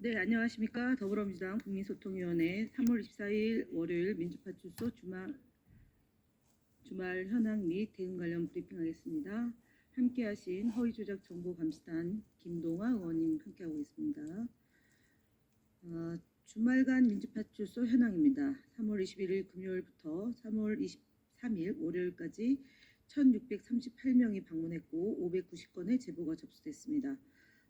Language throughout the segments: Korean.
네, 안녕하십니까. 더불어민주당 국민소통위원회 3월 24일 월요일 민주파출소 주말 현황 및 대응 관련 브리핑하겠습니다. 함께하신 허위조작정보감시단 김동아 의원님 함께하고 있습니다. 주말간 민주파출소 현황입니다. 3월 21일 금요일부터 3월 23일 월요일까지 1,638명이 방문했고 590건의 제보가 접수됐습니다.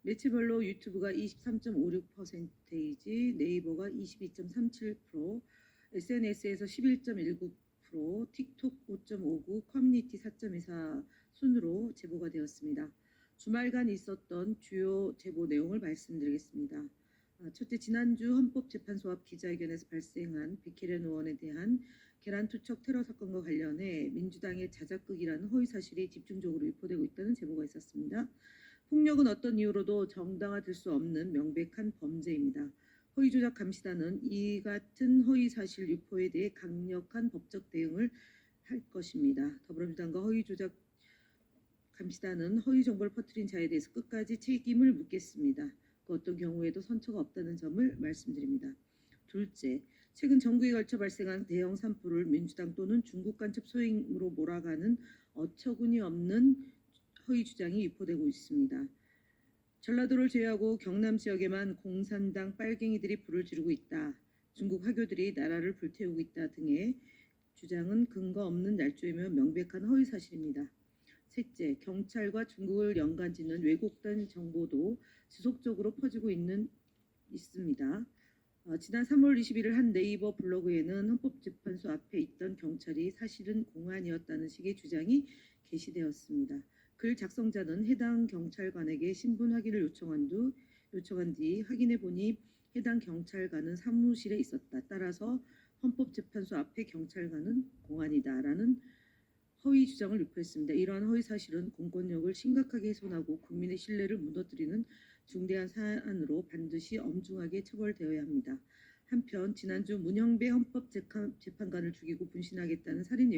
매체별로 유튜브가 23.56%이지 네이버가 22.37%, SNS에서 11.19%, 틱톡 5.59%, 커뮤니티 4.24 순으로 제보가 되었습니다. 주말간 있었던 주요 제보 내용을 말씀드리겠습니다. 첫째, 지난주 헌법재판소 앞 기자회견에서 발생한 백혜련 의원에 대한 계란투척 테러 사건과 관련해 민주당의 자작극이라는 허위사실이 집중적으로 유포되고 있다는 제보가 있었습니다. 폭력은 어떤 이유로도 정당화될 수 없는 명백한 범죄입니다. 허위조작 감시단은 이 같은 허위사실 유포에 대해 강력한 법적 대응을 할 것입니다. 더불어민주당과 허위조작 감시단은 허위 정보를 퍼뜨린 자에 대해서 끝까지 책임을 묻겠습니다. 그 어떤 경우에도 선처가 없다는 점을 말씀드립니다. 둘째, 최근 전국에 걸쳐 발생한 대형 산불을 민주당 또는 중국 간첩 소행으로 몰아가는 어처구니 없는 허위 주장이 유포되고 있습니다. 전라도를 제외하고 경남 지역에만 공산당 빨갱이들이 불을 지르고 있다. 중국 화교들이 나라를 불태우고 있다 등의 주장은 근거 없는 날조이며 명백한 허위 사실입니다. 셋째, 경찰과 중국을 연관짓는 왜곡된 정보도 지속적으로 퍼지고 있습니다. 지난 3월 21일 한 네이버 블로그에는 헌법재판소 앞에 있던 경찰이 사실은 공안이었다는 식의 주장이 게시되었습니다. 글 작성자는 해당 경찰관에게 신분 확인을 요청한 뒤 확인해 보니 해당 경찰관은 사무실에 있었다. 따라서 헌법재판소 앞에 경찰관은 공안이다라는 허위 주장을 유포했습니다. 이러한 허위 사실은 공권력을 심각하게 훼손하고 국민의 신뢰를 무너뜨리는 중대한 사안으로 반드시 엄중하게 처벌되어야 합니다. 한편 지난주 문형배 헌법재판관을 죽이고 분신하겠다는 살인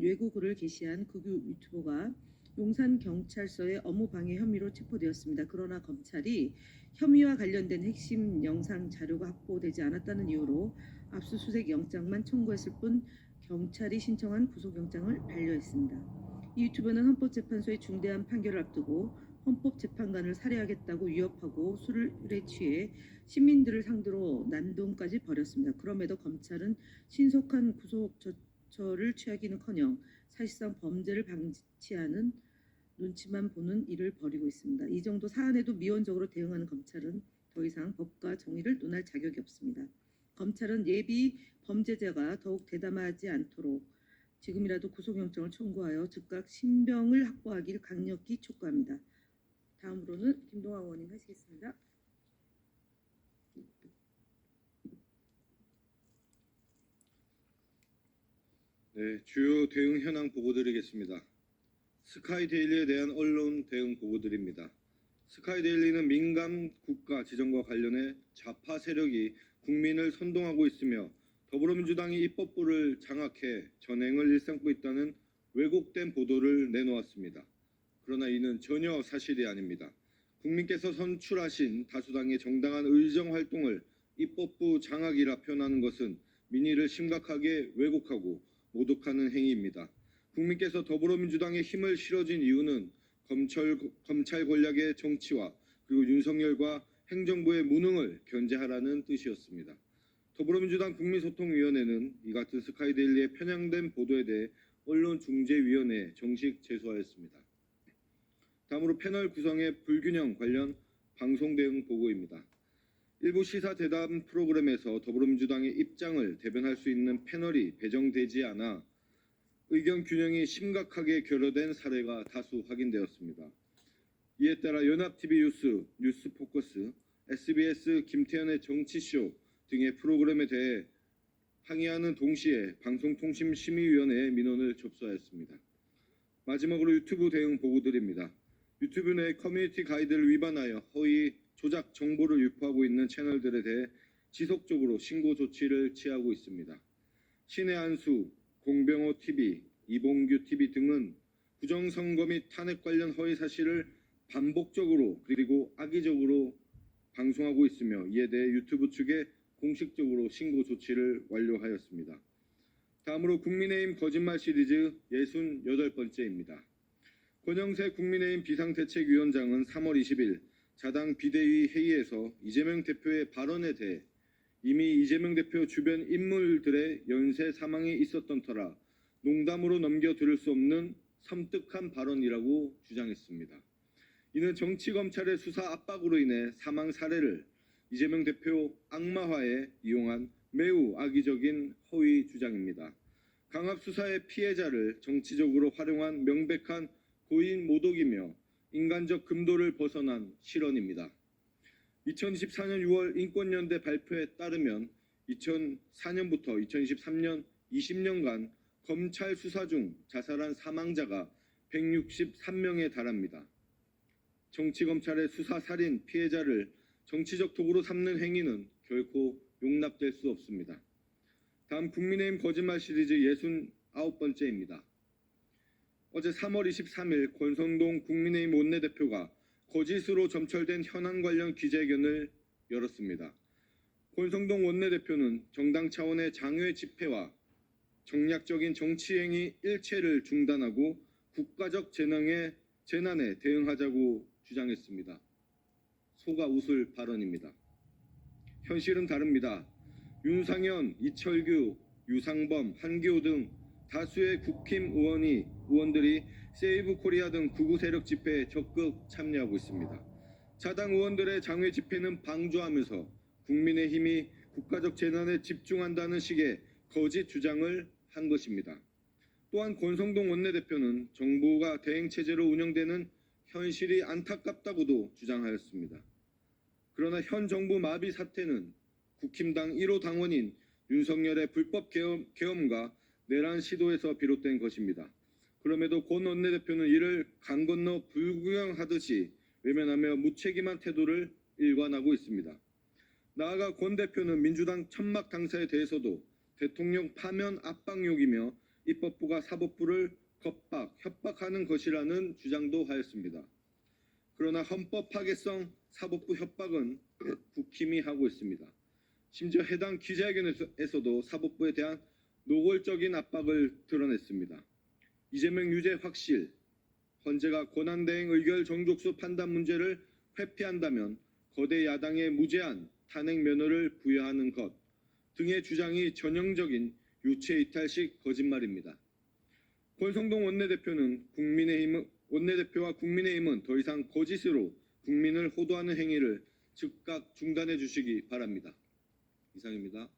예고글을 게시한 극우 유튜버가 용산경찰서의 업무방해 혐의로 체포되었습니다. 그러나 검찰이 혐의와 관련된 핵심 영상 자료가 확보되지 않았다는 이유로 압수수색 영장만 청구했을 뿐 경찰이 신청한 구속영장을 반려했습니다. 이 유튜버는 헌법재판소의 중대한 판결을 앞두고 헌법재판관을 살해하겠다고 위협하고 술에 취해 시민들을 상대로 난동까지 벌였습니다. 그럼에도 검찰은 신속한 구속 조처를 취하기는커녕 사실상 범죄를 방치하는 눈치만 보는 일을 벌이고 있습니다. 이 정도 사안에도 미온적으로 대응하는 검찰은 더 이상 법과 정의를 논할 자격이 없습니다. 검찰은 예비 범죄자가 더욱 대담하지 않도록 지금이라도 구속영장을 청구하여 즉각 신병을 확보하길 강력히 촉구합니다. 다음으로는 김동아 의원님 하시겠습니다. 네, 주요 대응 현황 보고드리겠습니다. 스카이데일리에 대한 언론 대응 보고드립니다. 스카이데일리는 민간 국가 지정과 관련해 좌파 세력이 국민을 선동하고 있으며 더불어민주당이 입법부를 장악해 전횡을 일삼고 있다는 왜곡된 보도를 내놓았습니다. 그러나 이는 전혀 사실이 아닙니다. 국민께서 선출하신 다수당의 정당한 의정 활동을 입법부 장악이라 표현하는 것은 민의를 심각하게 왜곡하고 모독하는 행위입니다. 국민께서 더불어민주당에 힘을 실어준 이유는 검찰 권력의 정치와 그리고 윤석열과 행정부의 무능을 견제하라는 뜻이었습니다. 더불어민주당 국민소통위원회는 이 같은 스카이데일리의 편향된 보도에 대해 언론중재위원회에 정식 제소하였습니다. 다음으로 패널 구성의 불균형 관련 방송 대응 보고입니다. 일부 시사 대담 프로그램에서 더불어민주당의 입장을 대변할 수 있는 패널이 배정되지 않아 의견 균형이 심각하게 결여된 사례가 다수 확인되었습니다. 이에 따라 연합TV 뉴스포커스, SBS 김태현의 정치쇼 등의 프로그램에 대해 항의하는 동시에 방송통신심의위원회에 민원을 접수하였습니다. 마지막으로 유튜브 대응 보고드립니다. 유튜브 내 커뮤니티 가이드를 위반하여 허위 조작 정보를 유포하고 있는 채널들에 대해 지속적으로 신고 조치를 취하고 있습니다. 신의 한수, 공병호 TV, 이봉규 TV 등은 부정선거 및 탄핵 관련 허위 사실을 반복적으로 그리고 악의적으로 방송하고 있으며 이에 대해 유튜브 측에 공식적으로 신고 조치를 완료하였습니다. 다음으로 국민의힘 거짓말 시리즈 68번째입니다. 권영세 국민의힘 비상대책위원장은 3월 20일 자당 비대위 회의에서 이재명 대표의 발언에 대해 이미 이재명 대표 주변 인물들의 연쇄 사망이 있었던 터라 농담으로 넘겨들을 수 없는 섬뜩한 발언이라고 주장했습니다. 이는 정치검찰의 수사 압박으로 인해 사망 사례를 이재명 대표 악마화에 이용한 매우 악의적인 허위 주장입니다. 강압 수사의 피해자를 정치적으로 활용한 명백한 고인 모독이며 인간적 금도를 벗어난 실언입니다. 2024년 6월 인권연대 발표에 따르면 2004년부터 2023년 20년간 검찰 수사 중 자살한 사망자가 163명에 달합니다. 정치검찰의 수사 살인 피해자를 정치적 도구로 삼는 행위는 결코 용납될 수 없습니다. 다음 국민의힘 거짓말 시리즈 69번째입니다. 어제 3월 23일 권성동 국민의힘 원내대표가 거짓으로 점철된 현안 관련 기자회견을 열었습니다. 권성동 원내대표는 정당 차원의 장외 집회와 정략적인 정치행위 일체를 중단하고 국가적 재난에 대응하자고 주장했습니다. 속아 웃을 발언입니다. 현실은 다릅니다. 윤상현, 이철규, 유상범, 한기호 등 다수의 국힘 의원들이 세이브 코리아 등 극우 세력 집회에 적극 참여하고 있습니다. 자당 의원들의 장외 집회는 방조하면서 국민의힘이 국가적 재난에 집중한다는 식의 거짓 주장을 한 것입니다. 또한 권성동 원내대표는 정부가 대행체제로 운영되는 현실이 안타깝다고도 주장하였습니다. 그러나 현 정부 마비 사태는 국힘당 1호 당원인 윤석열의 불법 계엄과 내란 시도에서 비롯된 것입니다. 그럼에도 권 원내대표는 이를 강 건너 불구경하듯이 외면하며 무책임한 태도를 일관하고 있습니다. 나아가 권 대표는 민주당 천막 당사에 대해서도 대통령 파면 압박욕이며 입법부가 사법부를 협박하는 것이라는 주장도 하였습니다. 그러나 헌법 파괴성 사법부 협박은 국힘이 하고 있습니다. 심지어 해당 기자회견에서도 사법부에 대한 노골적인 압박을 드러냈습니다. 이재명 유죄 확실, 헌재가 권한대행 의결 정족수 판단 문제를 회피한다면 거대 야당의 무제한 탄핵 면허를 부여하는 것 등의 주장이 전형적인 유체이탈식 거짓말입니다. 권성동 원내대표와 국민의힘은 더 이상 거짓으로 국민을 호도하는 행위를 즉각 중단해 주시기 바랍니다. 이상입니다.